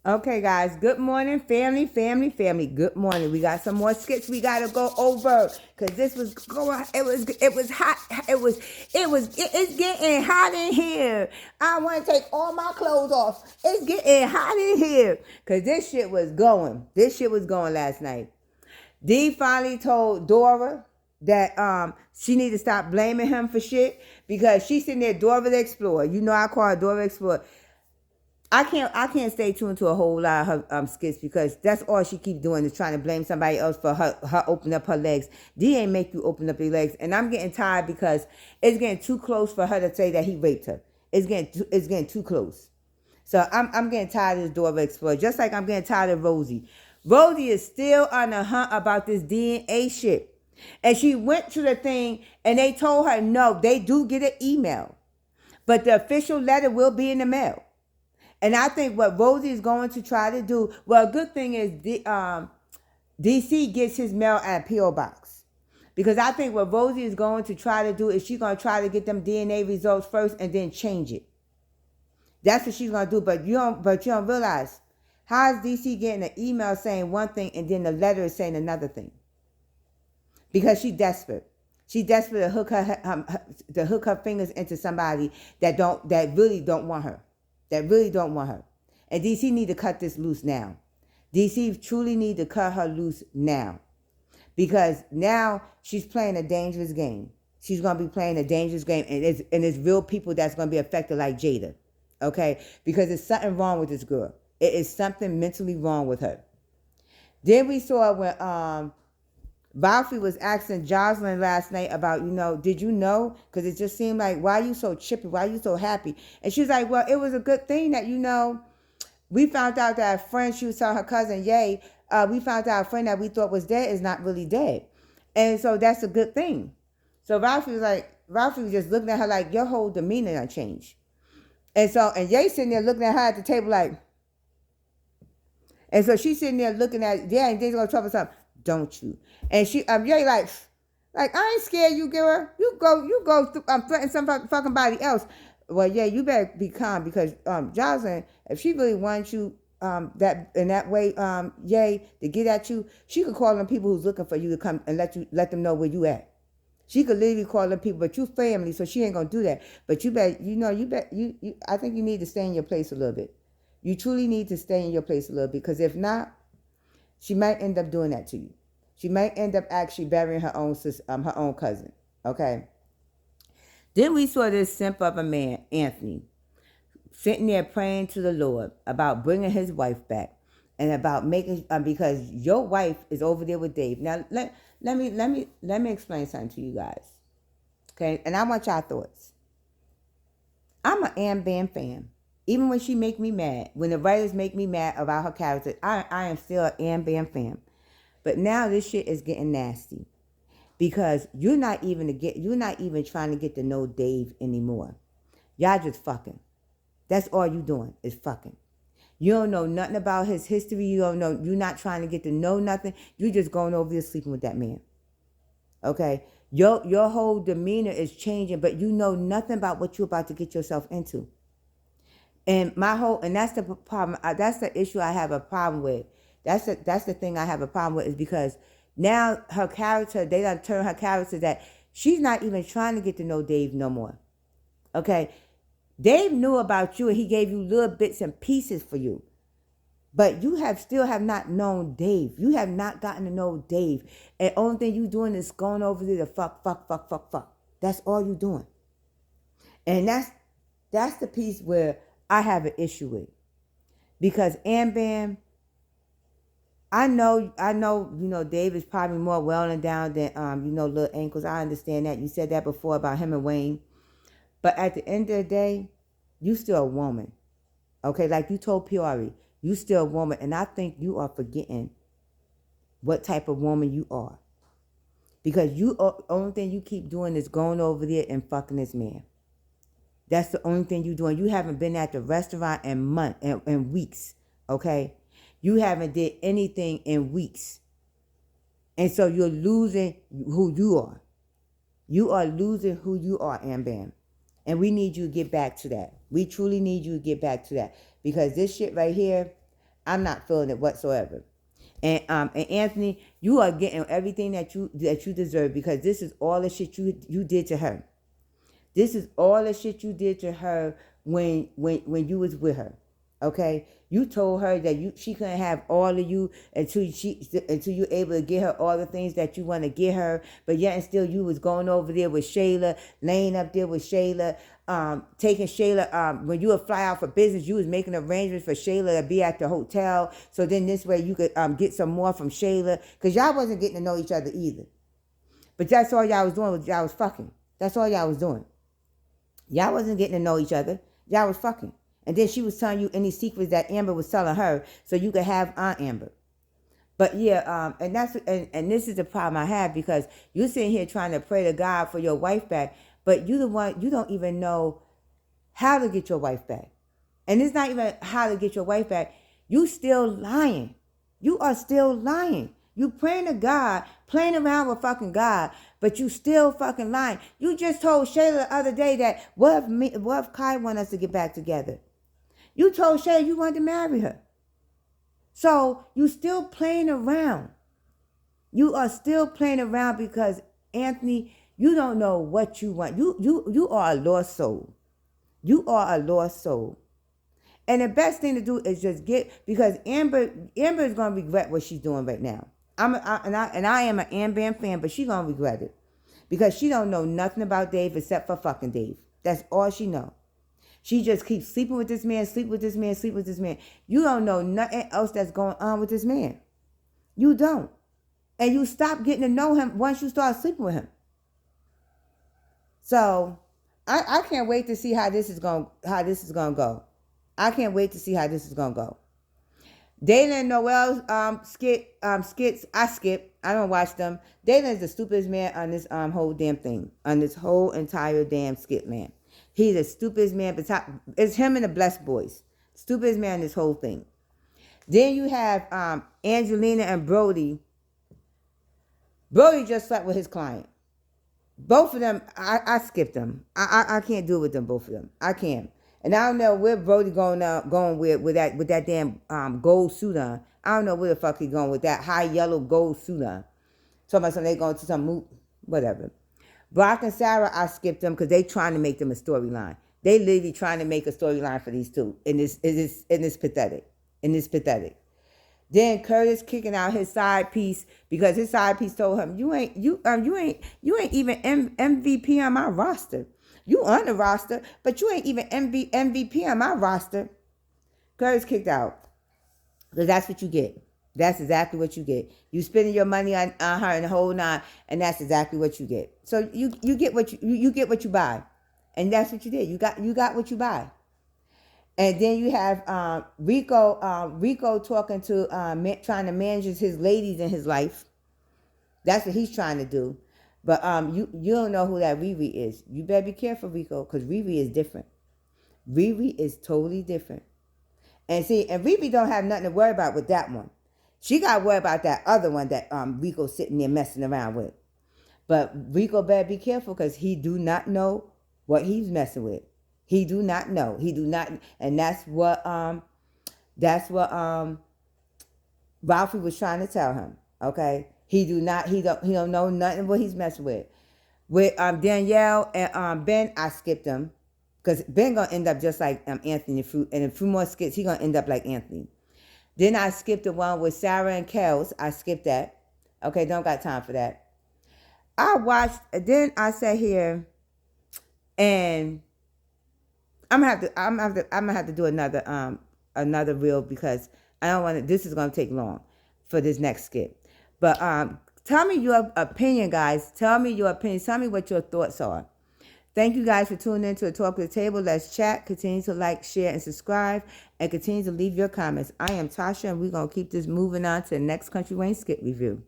Okay, guys. Good morning, family, family, family. Good morning. We got some more skits we gotta go over because this was going. It was hot. It's getting hot in here. I want to take all my clothes off. It's getting hot in here because this shit was going. This shit was going last night. Dee finally told Dora that she need to stop blaming him for shit because she's sitting there, Dora the Explorer. You know I call her Dora the Explorer. I can't stay tuned to a whole lot of her skits because that's all she keeps doing is trying to blame somebody else for her open up her legs. Dee ain't make you open up your legs, and I'm getting tired because it's getting too close for her to say that he raped her. It's getting too close. So I'm getting tired of this Dora Explorer, just like I'm getting tired of Rosie. Rosie is still on the hunt about this DNA shit. And she went to the thing and they told her no, they do get an email. But the official letter will be in the mail. And I think what Rosie is going to try to do, well, a good thing is DC gets his mail at a P.O. box. Because I think what Rosie is going to try to do is she's going to try to get them DNA results first and then change it. That's what she's going to do. But you don't realize, how is DC getting an email saying one thing and then the letter is saying another thing? Because she's desperate. She's desperate to hook her fingers into somebody that really don't want her. That really don't want her. And DC need to cut this loose now. DC truly need to cut her loose now. Because now she's playing a dangerous game. She's going to be playing a dangerous game. And it's real people that's going to be affected like Jada. Okay? Because there's something wrong with this girl. It is something mentally wrong with her. Then we saw when Ralphie was asking Jocelyn last night about, did you know? Because it just seemed like, why are you so chippy? Why are you so happy? And she was like, well, it was a good thing that, we found out that a friend, she was telling her cousin, Ye, we found out a friend that we thought was dead is not really dead. And so that's a good thing. So Ralphie was just looking at her like, your whole demeanor done changed. And Ye sitting there looking at her at the table like, and so she's sitting there looking at, and they're going to trouble something. Don't you? And she, Ye like I ain't scared you, girl. You go threaten some fucking body else. Well, yeah, you better be calm because Jocelyn, if she really wants you that in that way, Ye, to get at you, she could call them people who's looking for you to come and let them know where you at. She could literally call them people, but you family, so she ain't gonna do that. But you bet, I think you need to stay in your place a little bit. You truly need to stay in your place a little bit because if not, she might end up doing that to you. She might end up actually burying her own cousin. Okay. Then we saw this simp of a man, Anthony, sitting there praying to the Lord about bringing his wife back and about making because your wife is over there with Dave. Now let me explain something to you guys. Okay, and I want y'all thoughts. I'm an Am Bam fan. Even when she make me mad, when the writers make me mad about her character, I am still an Am Bam fan. But now this shit is getting nasty because you're not even trying to get to know Dave anymore. Y'all just fucking. That's all you doing is fucking. You don't know nothing about his history. You're not trying to get to know nothing. You're just going over there sleeping with that man. Okay? Your whole demeanor is changing, but you know nothing about what you're about to get yourself into. And that's the problem. That's the issue I have a problem with. That's the thing I have a problem with is because now her character, they done turn her character that she's not even trying to get to know Dave no more. Okay? Dave knew about you and he gave you little bits and pieces for you. But you still have not known Dave. You have not gotten to know Dave. And the only thing you doing is going over there to fuck. That's all you doing. And that's the piece where I have an issue with. Because Am Bam, I know, Dave is probably more well and down than, little ankles. I understand that. You said that before about him and Wayne. But at the end of the day, you still a woman. Okay, like you told Peori, you still a woman. And I think you are forgetting what type of woman you are. Because only thing you keep doing is going over there and fucking this man. That's the only thing you're doing. You haven't been at the restaurant in weeks. Okay? You haven't did anything in weeks. And so you're losing who you are. You are losing who you are, Am Bam. And we need you to get back to that. We truly need you to get back to that. Because this shit right here, I'm not feeling it whatsoever. And Anthony, you are getting everything that you deserve, because this is all the shit you did to her. This is all the shit you did to her when you was with her. Okay, you told her that she couldn't have all of you until you able to get her all the things that you want to get her, but yet and still you was going over there with Shayla, laying up there with Shayla, taking Shayla, when you would fly out for business, you was making arrangements for Shayla to be at the hotel, so then this way you could get some more from Shayla, because y'all wasn't getting to know each other either. But that's all y'all was doing, was y'all was fucking. That's all y'all was doing. Y'all wasn't getting to know each other. Y'all was fucking. And then she was telling you any secrets that Amber was telling her, so you could have Aunt Amber. But yeah, and this is the problem I have, because you're sitting here trying to pray to God for your wife back, but you don't even know how to get your wife back. And it's not even how to get your wife back. You still lying. You are still lying. You praying to God, playing around with fucking God, but you still fucking lying. You just told Shayla the other day that what if Kai want us to get back together? You told Shayla you wanted to marry her. So you still playing around. You are still playing around because, Anthony, you don't know what you want. You are a lost soul. You are a lost soul. And the best thing to do is just because Amber is going to regret what she's doing right now. I am an Amber fan, but she's going to regret it. Because she don't know nothing about Dave except for fucking Dave. That's all she know. She just keeps sleeping with this man, sleep with this man, sleep with this man. You don't know nothing else that's going on with this man. You don't. And you stop getting to know him once you start sleeping with him. So I can't wait to see how this is going to go. I can't wait to see how this is going to go. Daylan and Noel's skits, I skip. I don't watch them. Daylan is the stupidest man on this whole damn thing. On this whole entire damn skit, man. He's the stupidest man. It's him and the Blessed Boys. Stupidest man in this whole thing. Then you have Angelina and Brody. Brody just slept with his client. Both of them, I skipped them. I can't do it with them, both of them. I can't. And I don't know where Brody going with that damn gold suit on. I don't know where the fuck he going with that high yellow gold suit on. Talking about something they going to some whatever. Brock and Sarah, I skipped them because they trying to make them a storyline. They literally trying to make a storyline for these two. And it's pathetic. And it's pathetic. Then Curtis kicking out his side piece because his side piece told him, you ain't even MVP on my roster. You on the roster, but you ain't even MVP on my roster. Curtis kicked out. Because that's what you get. That's exactly what you get. You spending your money on her and the whole nine, and that's exactly what you get. So you get what you get what you buy. And that's what you did. You got what you buy. And then you have Rico talking to trying to manage his ladies in his life. That's what he's trying to do. But you don't know who that Riri is. You better be careful, Rico, because Riri is different. Riri is totally different. And Riri don't have nothing to worry about with that one. She got to worry about that other one that Rico's sitting there messing around with. But Rico better be careful because he do not know what he's messing with. He do not know. He do not, and that's what Ralphie was trying to tell him. Okay, he don't know nothing what he's messing with. With Danielle and Ben, I skipped them because Ben gonna end up just like Anthony and a few more skits. He gonna end up like Anthony. Then I skipped the one with Sarah and Kels. I skipped that. Okay, don't got time for that. Then I sat here and I'm gonna have to do another reel because I don't want to. This is gonna take long for this next skit. But tell me your opinion, guys. Tell me your opinion. Tell me what your thoughts are. Thank you guys for tuning in to the Talk of the Table. Let's chat. Continue to like, share, and subscribe, and continue to leave your comments. I am Tasha, and we're gonna keep this moving on to the next Country Wayne skit review.